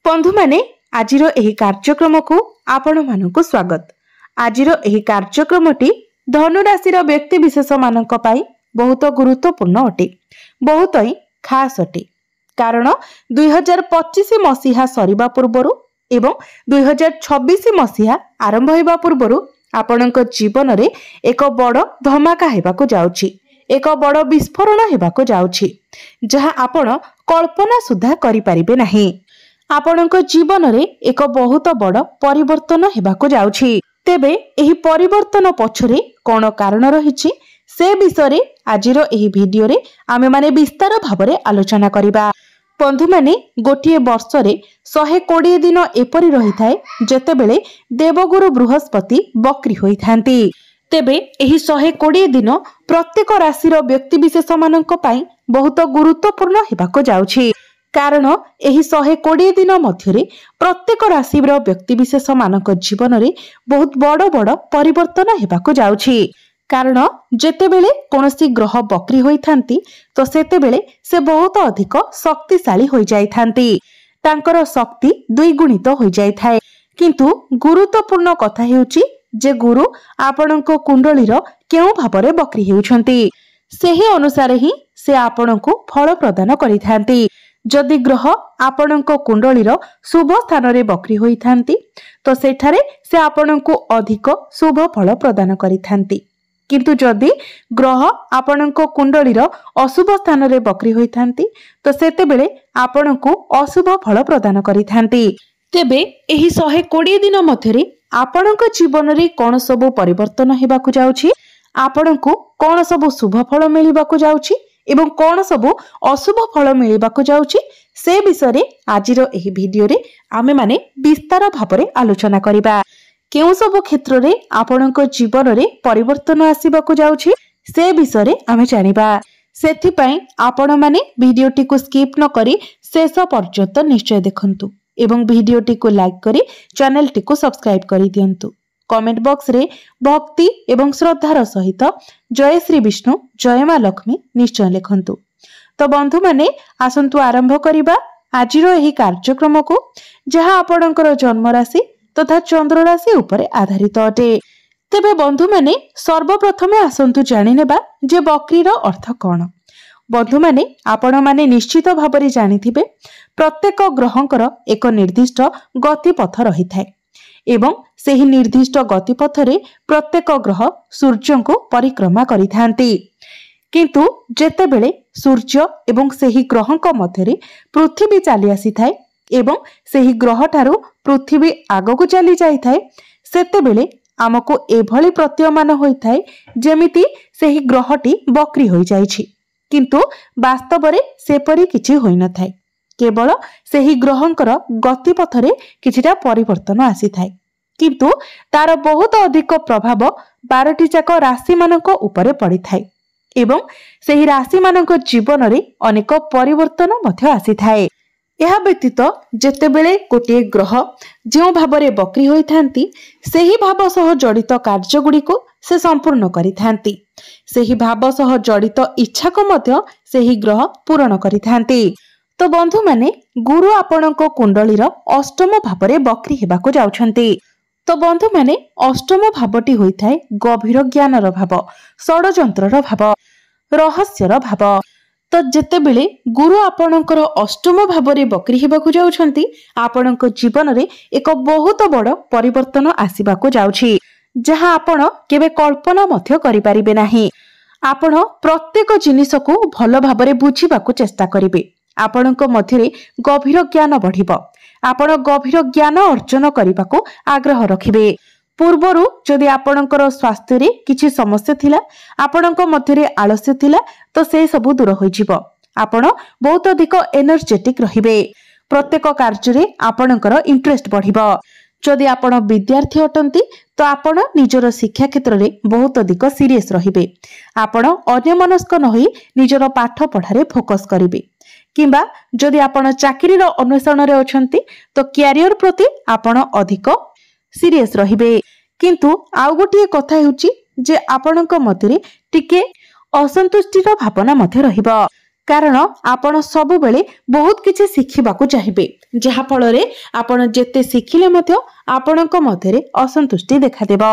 बंधु माने आजिर एही कार्यक्रम को आपण मानकु स्वागत। आजिर एही कार्यक्रमटी धनु राशि व्यक्ति विशेष मानक पाई बहुत गुरुत्वपूर्ण अटे, बहुत ही खास अटे। कारण 2025 मसीहा सरिबा पूर्वरु एवं 2026 मसीहा आरंभ होइबा पूर्वरु आपणक जीवन रे एक बड़ धमाका हेबाकु जाउछि, एक बड़ विस्फोरण हेबाकु जाउछि, जहा आपण कल्पना सुधा करि परिबे नाही। आपणक जीवन रे एक बहुत बड़ परिवर्तन हेबाकु जाउछि। तेबे एही परिवर्तन पछरे कोन कारण रहिछि से विषय आजिर एही भिडियो रे आमे माने विस्तार भाबरे आलोचना करिबा। बंधु माने गोटिए वर्ष रे 120 दिन एपरि रही थाए जेतेबेले देवगुरु बृहस्पति बक्री होई थांती। तेबे एही 120 दिन प्रत्येक राशि रो व्यक्ति विशेष मानक पई बहुत गुरुत्वपूर्ण हेबाकु जाउछि। कारण एही 120 दिन मध्यरे प्रत्येक राशि रो व्यक्ति विशेष मानक जीवन रे बहुत बड़ बड़ परिवर्तन हेबाकु जाउछि। कारण जेतेबेले कोनोसी ग्रह बक्री होई थांती तो सेतेबेले से बहुत अधिक शक्तिशाली होई जाई थांती, तांकर शक्ति द्विगुणित होई जाई थाए। किंतु गुरुत्वपूर्ण कथा हेउची जे गुरु आपणको कुंडलीर केउ भाबरे बक्री हेउछंती सेही अनुसार ही से आपणको फल प्रदान करि थांती। जदि ग्रह आपणको कुंडलीर शुभ स्थान रे बक्री होई थांती तो सेठारे से आपणको अधिक शुभ फल प्रदान करि थांती। किंतु जदि ग्रह आपणको कुंडलीर अशुभ स्थान रे बक्री होई थांती तो सेतेबेले आपणको अशुभ फल प्रदान करि थांती। तेबे एही 120 दिन मध्यरे आपणको जीवन रे कोन सब परिवर्तन हेबाकु जाउछि, आपणको कोन सब शुभ फल मिलिबाकु जाउछि एवं कोन सब अशुभ फल मिलिबाकु जाउछि से विषय आजिर एही भिडियो रे आमे माने विस्तार भाबरे आलोचना करिबा। केउ सब क्षेत्र रे आपणको जीवन रे परिवर्तन आसीबाकु जाउछि से विषय आमे जानिबा। सेथि पई आपण माने भिडियोटी को स्किप न करी शेष पर्यंत निश्चय देखंतु एवं भिडियोटी को लाइक करी चैनल को सब्सक्राइब करी दियंतु। कमेंट बॉक्स रे भक्ति एवं श्रद्धार सहित जय श्री विष्णु जय मां लक्ष्मी निश्चय लिखंतु। तो बंधु माने आसंतु आरंभ करिबा आजिर एही कार्यक्रम को, जहा आपणकर जन्म राशि तथा चंद्र राशि उपरे आधारित अटे। तेबे बंधु माने सर्वप्रथमे आसंतु जानि नेबा जे बक्रीर अर्थ कोन। बंधु माने आपण माने निश्चित भाबरे जानिथिबे प्रत्येक ग्रहंकर एक निर्दिष्ट गतिपथ रही थाए एवं सेही निर्दिष्ट गतिपथ रे प्रत्येक ग्रह सूर्य को परिक्रमा करि थांती। किंतु जेतेबेले सूर्य एवं सेही ग्रहंक मध्यरे पृथ्वी चली आसी थाए एवं सेही ग्रह ठारू पृथ्वी आगको चली जाई थाए सेतेबेले आमको एभली प्रतीयमान होई थाए जेमिति सेही ग्रहटी बक्री होई जाईछि, किंतु वास्तव रे सेपरि किछि होई न थाए। केवल सेही ग्रहंकर गतिपथरे किछिटा परिवर्तन आसी थाए, किंतु तार बहुत अधिक प्रभाव 12टी जाक राशि मानक उपरे पड़ी थाए एवं सेही राशि मानक जीवन रे अनेक परिवर्तन मध्य आसी थाए। यह व्यतीत जेतेबेले गोटे ग्रह जो भाबरे बक्री होई थांती सेही भाव सह जड़ित कार्य गुडी को से संपूर्ण करि थांती, सेही भाव सह जड़ित इच्छा को मध्य सेही ग्रह पूर्ण करि थांती। तो बंधु माने गुरु आपणको कुंडलीर अष्टम भावरे बक्री हेबाकु जाउछंती। तो बंधु माने अष्टम भावटी होई थाए गभीर ज्ञानर भाव, षडयंत्रर भाव, रहस्यर भाव। तो जेतेबेले गुरु आपणकर अष्टम भावरे बक्री हेबाकु जाउछंती आपणक जीवन रे एक बहुत बड़ परिवर्तन आसीबाकु जाउछि, जहां आपण केबे कल्पना मध्य करि परिबे नाही। आपण प्रत्येक जिनिस को भलो भाबरे बुझिबाकु चेष्टा करिवे, आपणक मध्यरे गभीर ज्ञान बढ़िबो, आपण गभीर ज्ञान अर्जन करिबाकु आग्रह रखिबे। पूर्वरु जदि आपणकर स्वास्थ्य रे किछि समस्या थिला, आपणक मध्यरे आलस्य थिला तो से सब दूर होई जिवो, आपण बहुत अधिक एनर्जेटिक रहिबे, प्रत्येक कार्य रे आपणकर इंटरेस्ट बढ़िबो। जदि आपण विद्यार्थी अटंती तो आपण निजर शिक्षा क्षेत्र रे बहुत अधिक सीरियस रहिबे, आपण अन्यमनस्क न होई निजर पाठ पढ़ारे फोकस करिवे। किंबा जदि आपण चाकरीर अन्वेषण रे अछंती तो कैरियर प्रति आपण अधिक सीरियस रहिबे। किंतु आउ गोटे कथा हेउची जे आपणक मध्यरे टिके असंतुष्टिर भावना मध्य रहिबो, कारण आपण सब बेले बहुत किछि शिखिबाकू चाहिबे, जहा फଳରେ आपण जेते शिखिले मध्य आपणक मध्यरे असंतुष्टि देखा देबो।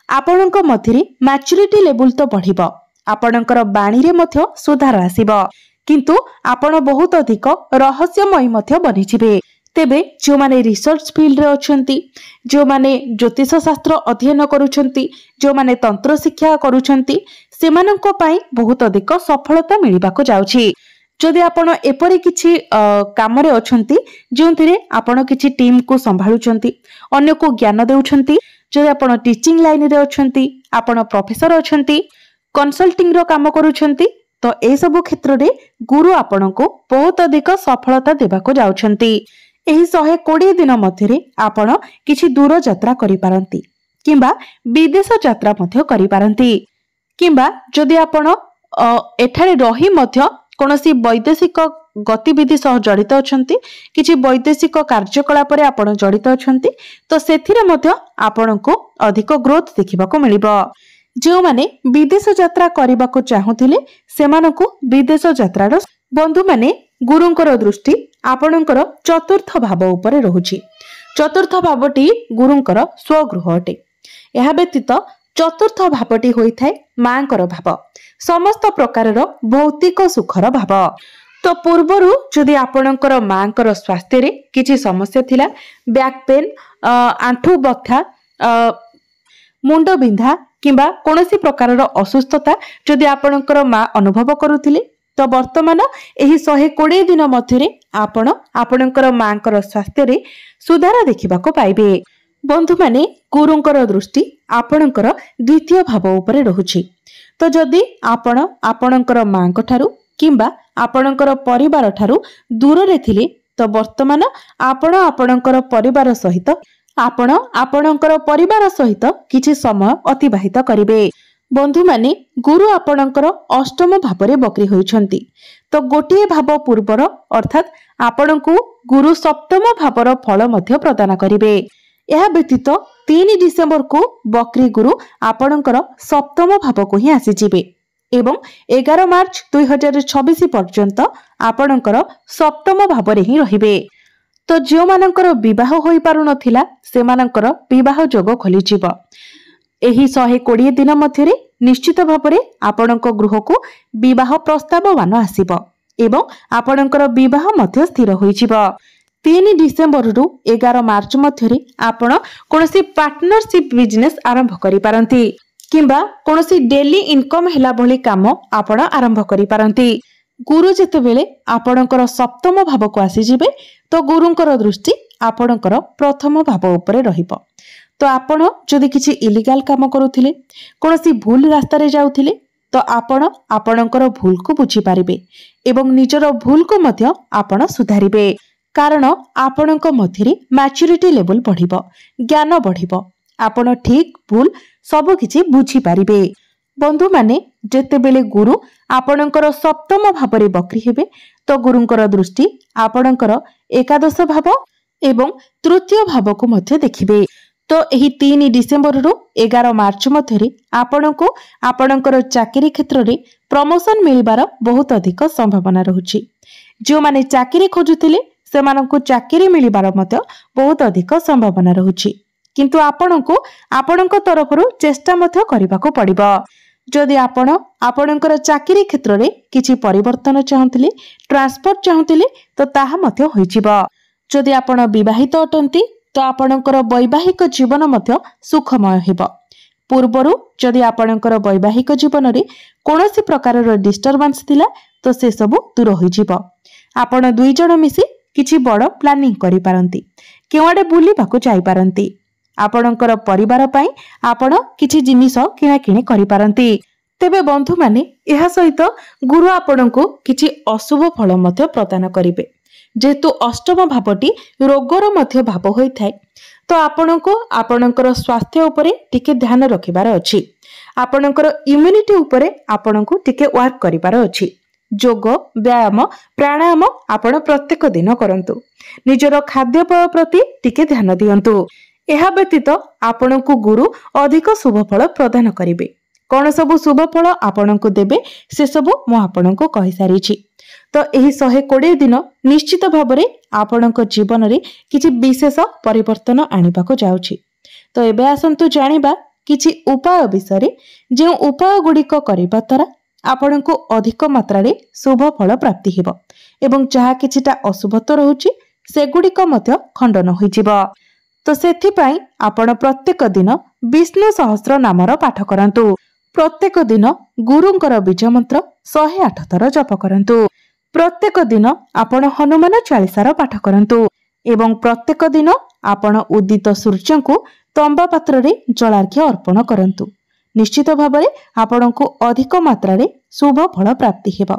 आपणक मध्यरे मैच्योरिटी लेवल तो बढ़िबो, आपणकर बाणी रे मध्य सुधार आसीबो, किंतु आपण बहुत अधिक रहस्यमय मध्य बनिजिबे। तेबे जो माने रिसर्च फील्ड रे अछंती, जो माने ज्योतिष शास्त्र अध्ययन करूछंती, जो माने तंत्र शिक्षा करूछंती, सेमानंको पई बहुत अधिक सफलता मिलिबाको जाउछि। जदि आपण एपरि किछि काम रे अछंती जोंथिरे आपण किछि टीम को संभाळुछंती, अन्य को ज्ञान देउछंती, जदि आपण टीचिंग लाइन रे अछंती, आपण प्रोफेसर अछंती, कंसल्टिंग रो काम करूछंती, तो ए सब क्षेत्र रे गुरु आपनको बहुत अधिक सफलता देबाको जाउछंती। एही 120 दिन मध्यरे आपण किछि दूर यात्रा करि पारंती, किंबा विदेश यात्रा मध्य करि पारंती, किंबा जदि आपण एठारे रही मध्य कोनोसी वैदेशिक गतिविधि सह जड़ित अछंती, किछि वैदेशिक कार्यकलाप रे आपण जड़ित अछंती, तो सेथिरे मध्य आपनको अधिक ग्रोथ देखिबाको मिलिबो। जो माने विदेश यात्रा करबाको चाहुथिले सेमानकु विदेश यात्रार बंधु माने गुरुंकर दृष्टि आपणकर चतुर्थ भाव उपरे रहुछि। चतुर्थ भावटी गुरुंकर स्वगृह अटे। यह व्यतीत चतुर्थ भावटी होइथाय मांकर भाव, समस्त प्रकारर भौतिक सुखर भाव। तो पूर्वरु जदि आपणकर मांकर स्वास्थ्य रे किछि समस्या थिला, बैक पेन, आंठु बथा, मुंड बिंधा किंबा कोनोसी प्रकारर असुस्थता जदि आपणकर मां अनुभव करुथिले, तो वर्तमान एही 120 दिन मध्यरे आपण आपणकर मांकर स्वास्थ्य रे सुधार देखिबाको पाइबे। बंधु माने गुरुंकर दृष्टि आपणकर द्वितीय भाव उपरे रहुछि। तो जदि आपण आपणकर मांक ठारू किंबा आपणकर परिवार ठारू दूर रे थिले, तो वर्तमान आपण आपणकर परिवार सहित आपणकर परिवार सहित किछि समय अतिबाहित करिवे। बंधु माने गुरु आपणकर अष्टम भावरे बक्री होइछंती, तो गोटिए भाव पूर्वर अर्थात आपणकु गुरु सप्तम भावर फल मध्य प्रदान करिवे। यह व्यतीत 3 डिसेंबर को बक्री गुरु आपणकर सप्तम भाव को ही आसीजिबे एवं 11 मार्च 2026 पर्यंत आपणकर सप्तम भावरे ही रहिबे। तो जो मानकर विवाह होई पारु नथिला सेमानकर विवाह जोग खोलिजिबो। एही 120 दिन मध्यरे निश्चित भावरे आपणक गृह को विवाह प्रस्ताव मान आसीबो एवं आपणकर विवाह मध्य स्थिर होइजिबो। 3 डिसेंबर रु 11 मार्च मध्यरे आपण कोनोसी पार्टनरशिप बिजनेस आरंभ करि पारंती, किंबा कोनोसी डेली इनकम हेला भली काम आपण आरंभ करि पारंती। गुरु जेतेबेले आपणकर सप्तम भाव को आसी जिबे, तो गुरुंकर दृष्टि आपणकर प्रथम भाव उपरे रहिबो। तो आपण जदि किछि इलीगल काम करूथिले, कोनोसी भूल रास्ता रे जाउथिले, तो आपण आपणकर भूल को बुझी पारिबे एवं निजर भूल को मध्य आपण सुधारिबे। कारण आपणक मध्यरे मैच्योरिटी लेवल बढ़िबो, ज्ञान बढ़िबो, आपण ठीक भूल सब किछि बुझी पारिबे। बंधु माने जेतेबेले गुरु आपणकर सप्तम भावरे बक्री हेबे, तो गुरुंकर दृष्टि आपणकर एकादश भाव एवं तृतीय भाव को मध्य देखिबे। तो एही 3 डिसेंबर रु 11 मार्च मध्यरे आपणको आपणकर चाकरी क्षेत्र रे प्रमोशन मिलिबार बहुत अधिक संभावना रहुछि। जो माने चाकरी खोजुथिले सेमानंको चाकरी मिलिबार मध्य बहुत अधिक संभावना रहुछि, किंतु आपणको आपणक तरफरु चेष्टा मध्य करिबाको पड़िबो। जदि आपण आपणकर चाकरी क्षेत्र रे किछि परिवर्तन चाहुथिले, ट्रांसफर चाहुथिले, तो ताहा मध्य होइजिबो। जदि आपण विवाहित अटंती, तो आपणकर वैवाहिक जीवन मध्य सुखमय हेबो। पूर्वरु जदि आपणकर वैवाहिक जीवन रे कोनोसी प्रकार डिस्टर्बेंस थिला, तो से सब दूर होइजिबो। आपण दुई जण मिसी किछि बड़ प्लानिंग करि पारंती, केवाडे बुलिबाको जाई पारंती। आपणकर परिवार पई आपण किछि जिनिस किना किने करि पारंती। तेबे बंधु माने एहा सहित गुरु आपणको किछि अशुभ फल मध्य प्रदान करिवे। जेतु अष्टम भावटी रोगर मध्य भाव होई थाए, तो आपणको आपणकर स्वास्थ्य उपरे टिके ध्यान रखिबार अछि। आपणकर इम्युनिटी उपरे आपणको टिके वर्क करिबार अछि। जोग, व्यायाम, प्राणायाम आपण प्रत्येक दिन करंतु। निजर खाद्यपेय प्रति टिके ध्यान दियंतु। एहा व्यतीत आपणको गुरु अधिक शुभ फल प्रदान करिवे। कौन सब शुभ फल आपणको देबे से सब मु आपणको कहि सारिछि। तो यही 120 दिन निश्चित भाव में आपण जीवन में किसी विशेष परिवर्तन आने को जाउछि। तो एबे आसंतु जानिबा किछि उपाय विषय जो उपाय गुड़िक करबा द्वारा आपण को अधिक मात्रा रे शुभ फल प्राप्ति हेबो एवं जहा किछिटा अशुभ तो रहुछि सेगुड़िक मध्य खंडन होइजिबो। तो सेथिपाई आपण प्रत्येक दिन विष्णु सहस्र नामर पाठ करंतु। प्रत्येक दिन गुरुंकर बीज मंत्र 108 थर जप करंतु। प्रत्येक दिन आपण हनुमान चालीसार पाठ करंतु एवं प्रत्येक दिन आपण उदित सूर्य को तंबा पात्र रे जलार्घ्य अर्पण करंतु। निश्चित भाव में आपण को अधिक मात्रा रे शुभ फल प्राप्ति हेबो।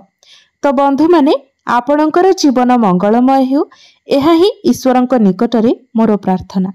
तो बंधु माने आपणकर जीवन मंगलमय हेउ, एहा ही ईश्वरंक निकटरे मोर प्रार्थना।